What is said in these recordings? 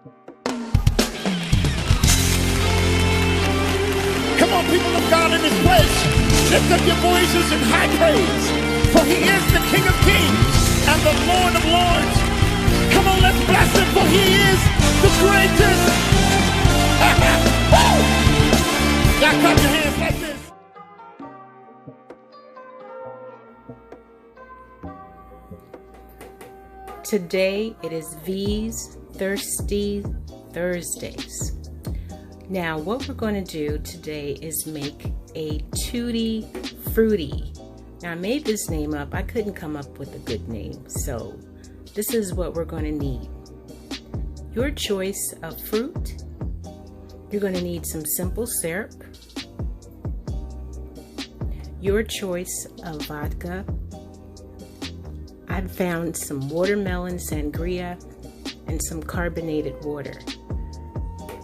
Come on, people of God in this place, lift up your voices in high praise, for he is the King of Kings and the Lord of Lords. Come on, let's bless him, for he is the greatest. Now clap your hands like this. Today it is Vee's Thirsty Thursdays. Now what we're going to do today is make a Tutti Fruitty. Now I made this name up. I couldn't come up with a good name, so this is what we're going to need. Your choice of fruit. You're going to need some simple syrup. Your choice of vodka. I've found some watermelon sangria and some carbonated water.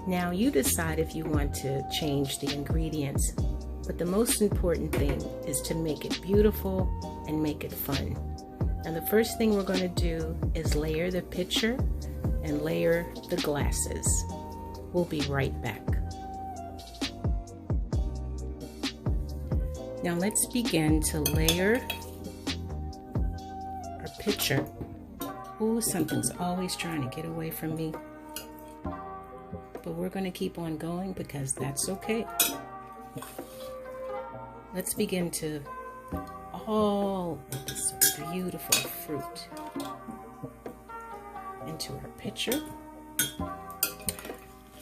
Now you decide if you want to change the ingredients, but the most important thing is to make it beautiful and make it fun. And the first thing we're going to do is layer the pitcher and layer the glasses. We'll be right back. Now let's begin to layer our pitcher. Ooh, something's always trying to get away from me. But we're going to keep on going because that's okay. Let's begin to put all of this beautiful fruit into our pitcher.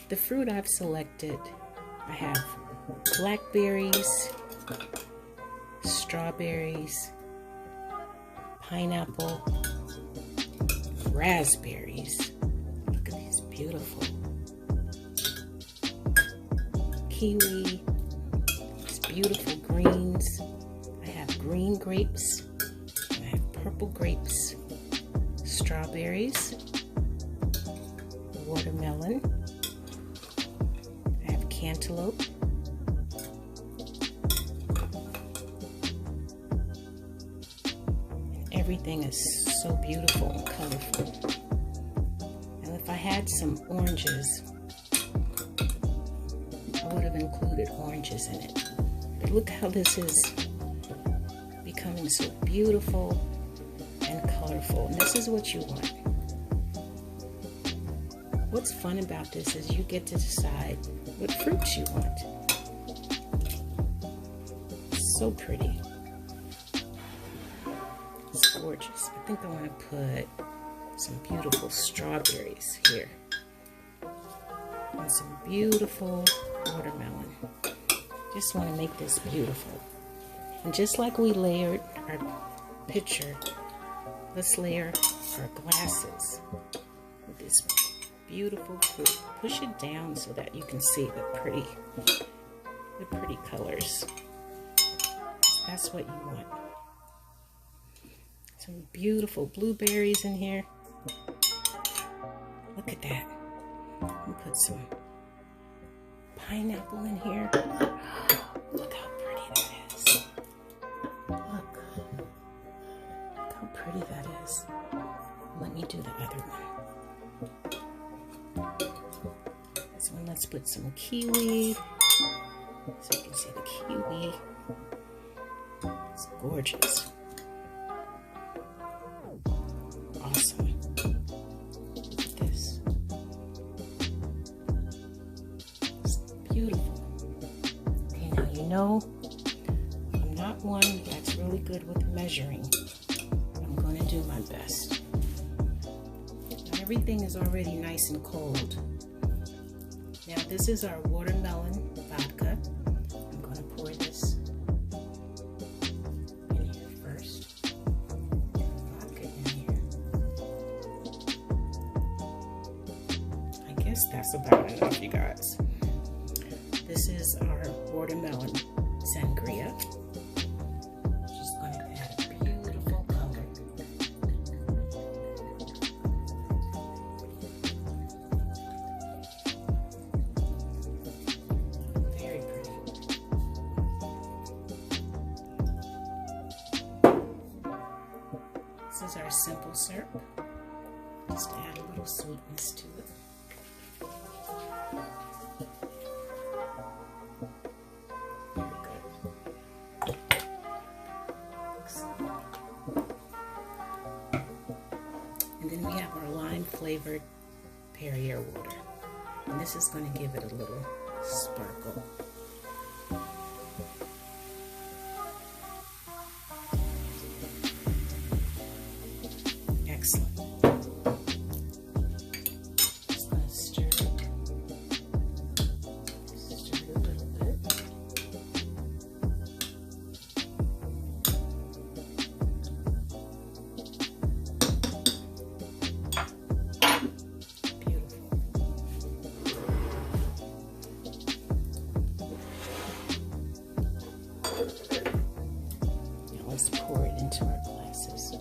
The fruit I've selected, I have blackberries, strawberries, pineapple, raspberries. Look at these beautiful. Kiwi, these beautiful greens. I have green grapes, and I have purple grapes, strawberries, watermelon, I have cantaloupe, and everything is so beautiful and colorful. And if I had some oranges, I would have included oranges in it. But look how this is becoming so beautiful and colorful. And this is what you want. What's fun about this is you get to decide what fruits you want. It's so pretty. It's gorgeous. I think I want to put some beautiful strawberries here. And some beautiful watermelon. Just want to make this beautiful. And just like we layered our pitcher, let's layer our glasses with this beautiful fruit. Push it down so that you can see the pretty colors. That's what you want. Some beautiful blueberries in here. Look at that. And put some pineapple in here. Look how pretty that is. Look how pretty that is. Let me do the other one. This one, let's put some kiwi. So you can see the kiwi. It's gorgeous. Awesome. Look at this. Beautiful. Okay, now you know I'm not one that's really good with measuring. I'm going to do my best. Now everything is already nice and cold. Now this is our watermelon vodka. I'm going to pour this in here first. Vodka in here. I guess that's about enough, you guys. This is our watermelon sangria. Just going to add a beautiful color. Very pretty. This is our simple syrup. Just add a little sweetness to it. And then we have our lime flavored Perrier water. And this is going to give it a little sparkle. Excellent. Just going to stir it. Stir it a little bit. Let's pour it into our glasses.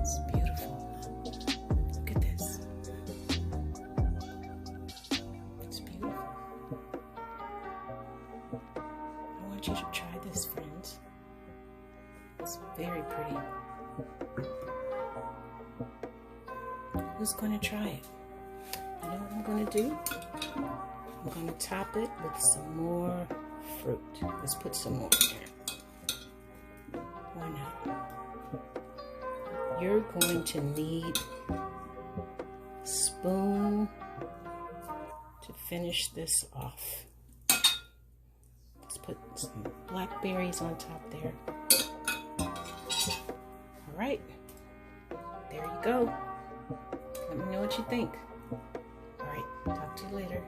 It's beautiful. Look at this. It's beautiful. I want you to try this, friends. It's very pretty. Who's going to try it? You know what I'm going to do? I'm going to top it with some more fruit. Let's put some more in there. Why not? You're going to need a spoon to finish this off. Let's put some blackberries on top there. All right, there you go. Let me know what you think. All right, talk to you later.